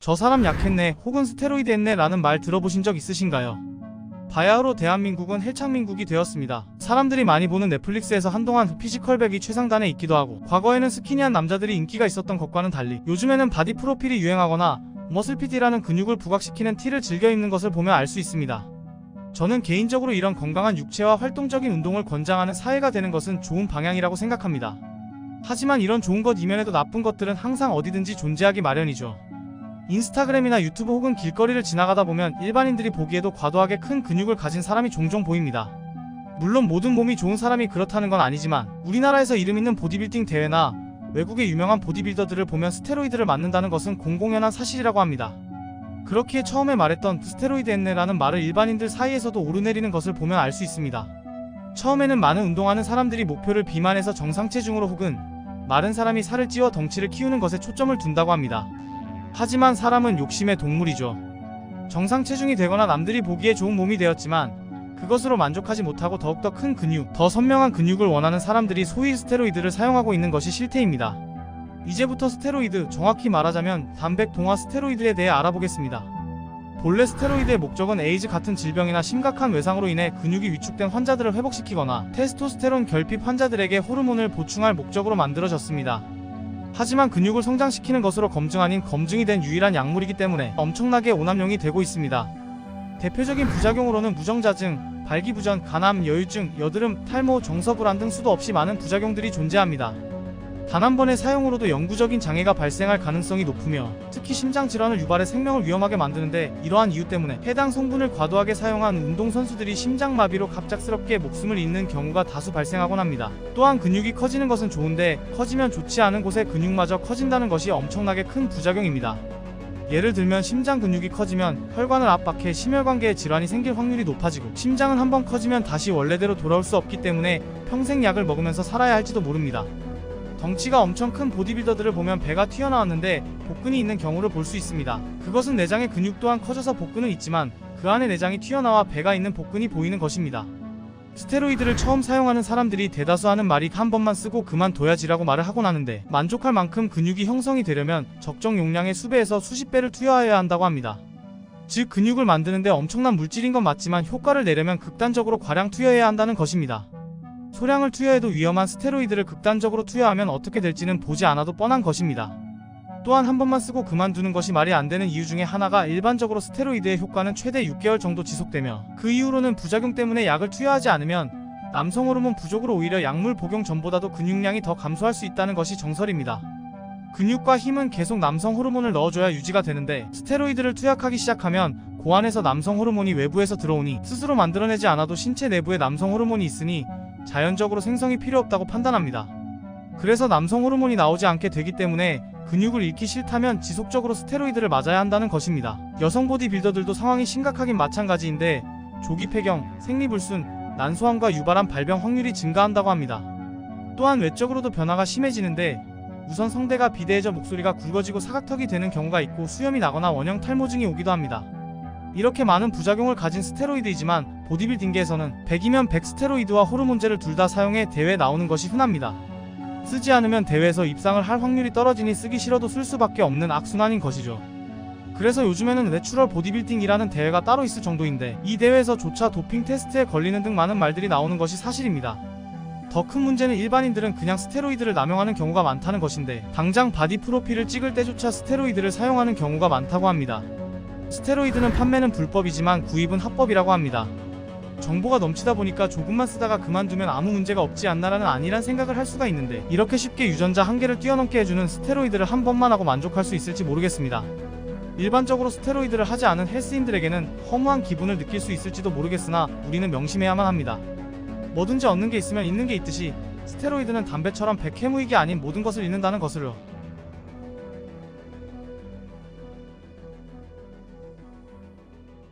저 사람 약했네 혹은 스테로이드 했네 라는 말 들어보신 적 있으신가요? 바야흐로 대한민국은 헬창민국이 되었습니다. 사람들이 많이 보는 넷플릭스에서 한동안 피지컬백이 최상단에 있기도 하고, 과거에는 스키니한 남자들이 인기가 있었던 것과는 달리 요즘에는 바디 프로필이 유행하거나 머슬핏이라는 근육을 부각시키는 티를 즐겨 입는 것을 보면 알 수 있습니다. 저는 개인적으로 이런 건강한 육체와 활동적인 운동을 권장하는 사회가 되는 것은 좋은 방향이라고 생각합니다. 하지만 이런 좋은 것 이면에도 나쁜 것들은 항상 어디든지 존재하기 마련이죠. 인스타그램이나 유튜브 혹은 길거리를 지나가다 보면 일반인들이 보기에도 과도하게 큰 근육을 가진 사람이 종종 보입니다. 물론 모든 몸이 좋은 사람이 그렇다는 건 아니지만, 우리나라에서 이름 있는 보디빌딩 대회나 외국의 유명한 보디빌더들을 보면 스테로이드를 맞는다는 것은 공공연한 사실이라고 합니다. 그렇기에 처음에 말했던 스테로이드 했네라는 말을 일반인들 사이에서도 오르내리는 것을 보면 알 수 있습니다. 처음에는 많은 운동하는 사람들이 목표를 비만에서 정상 체중으로 혹은 마른 사람이 살을 찌워 덩치를 키우는 것에 초점을 둔다고 합니다. 하지만 사람은 욕심의 동물이죠. 정상 체중이 되거나 남들이 보기에 좋은 몸이 되었지만 그것으로 만족하지 못하고 더욱더 큰 근육, 더 선명한 근육을 원하는 사람들이 소위 스테로이드를 사용하고 있는 것이 실태입니다. 이제부터 스테로이드, 정확히 말하자면 단백 동화 스테로이드에 대해 알아보겠습니다. 본래 스테로이드의 목적은 에이즈 같은 질병이나 심각한 외상으로 인해 근육이 위축된 환자들을 회복시키거나 테스토스테론 결핍 환자들에게 호르몬을 보충할 목적으로 만들어졌습니다. 하지만 근육을 성장시키는 것으로 검증 아닌 검증이 된 유일한 약물이기 때문에 엄청나게 오남용이 되고 있습니다. 대표적인 부작용으로는 무정자증, 발기부전, 간암, 여유증, 여드름, 탈모, 정서불안 등 수도 없이 많은 부작용들이 존재합니다. 단 한 번의 사용으로도 영구적인 장애가 발생할 가능성이 높으며 특히 심장질환을 유발해 생명을 위험하게 만드는데, 이러한 이유 때문에 해당 성분을 과도하게 사용한 운동선수들이 심장마비로 갑작스럽게 목숨을 잃는 경우가 다수 발생하곤 합니다. 또한 근육이 커지는 것은 좋은데 커지면 좋지 않은 곳에 근육마저 커진다는 것이 엄청나게 큰 부작용입니다. 예를 들면 심장 근육이 커지면 혈관을 압박해 심혈관계에 질환이 생길 확률이 높아지고, 심장은 한번 커지면 다시 원래대로 돌아올 수 없기 때문에 평생 약을 먹으면서 살아야 할지도 모릅니다. 덩치가 엄청 큰 보디빌더들을 보면 배가 튀어나왔는데 복근이 있는 경우를 볼 수 있습니다. 그것은 내장의 근육 또한 커져서 복근은 있지만 그 안에 내장이 튀어나와 배가 있는 복근이 보이는 것입니다. 스테로이드를 처음 사용하는 사람들이 대다수 하는 말이 한 번만 쓰고 그만둬야지라고 말을 하곤 하는데, 만족할 만큼 근육이 형성이 되려면 적정 용량의 수배에서 수십 배를 투여해야 한다고 합니다. 즉 근육을 만드는데 엄청난 물질인 건 맞지만 효과를 내려면 극단적으로 과량 투여해야 한다는 것입니다. 소량을 투여해도 위험한 스테로이드를 극단적으로 투여하면 어떻게 될지는 보지 않아도 뻔한 것입니다. 또한 한 번만 쓰고 그만두는 것이 말이 안 되는 이유 중에 하나가, 일반적으로 스테로이드의 효과는 최대 6개월 정도 지속되며 그 이후로는 부작용 때문에 약을 투여하지 않으면 남성 호르몬 부족으로 오히려 약물 복용 전보다도 근육량이 더 감소할 수 있다는 것이 정설입니다. 근육과 힘은 계속 남성 호르몬을 넣어줘야 유지가 되는데, 스테로이드를 투약하기 시작하면 고안에서 남성 호르몬이 외부에서 들어오니 스스로 만들어내지 않아도 신체 내부에 남성 호르몬이 있으니 자연적으로 생성이 필요 없다고 판단합니다. 그래서 남성 호르몬이 나오지 않게 되기 때문에 근육을 잃기 싫다면 지속적으로 스테로이드를 맞아야 한다는 것입니다. 여성 보디빌더들도 상황이 심각하긴 마찬가지인데 조기 폐경, 생리불순, 난소암과 유발암 발병 확률이 증가한다고 합니다. 또한 외적으로도 변화가 심해지는데, 우선 성대가 비대해져 목소리가 굵어지고 사각턱이 되는 경우가 있고 수염이 나거나 원형 탈모증이 오기도 합니다. 이렇게 많은 부작용을 가진 스테로이드이지만 보디빌딩계에서는 100이면 100 스테로이드와 호르몬제를 둘 다 사용해 대회에 나오는 것이 흔합니다. 쓰지 않으면 대회에서 입상을 할 확률이 떨어지니 쓰기 싫어도 쓸 수밖에 없는 악순환인 것이죠. 그래서 요즘에는 내추럴 보디빌딩이라는 대회가 따로 있을 정도인데, 이 대회에서조차 도핑 테스트에 걸리는 등 많은 말들이 나오는 것이 사실입니다. 더 큰 문제는 일반인들은 그냥 스테로이드를 남용하는 경우가 많다는 것인데, 당장 바디 프로필을 찍을 때조차 스테로이드를 사용하는 경우가 많다고 합니다. 스테로이드는 판매는 불법이지만 구입은 합법이라고 합니다. 정보가 넘치다 보니까 조금만 쓰다가 그만두면 아무 문제가 없지 않나라는 안일한 생각을 할 수가 있는데, 이렇게 쉽게 유전자 한계를 뛰어넘게 해주는 스테로이드를 한 번만 하고 만족할 수 있을지 모르겠습니다. 일반적으로 스테로이드를 하지 않은 헬스인들에게는 허무한 기분을 느낄 수 있을지도 모르겠으나 우리는 명심해야만 합니다. 뭐든지 얻는 게 있으면 잃는 게 있듯이 스테로이드는 담배처럼 백해무익이 아닌 모든 것을 잃는다는 것을요.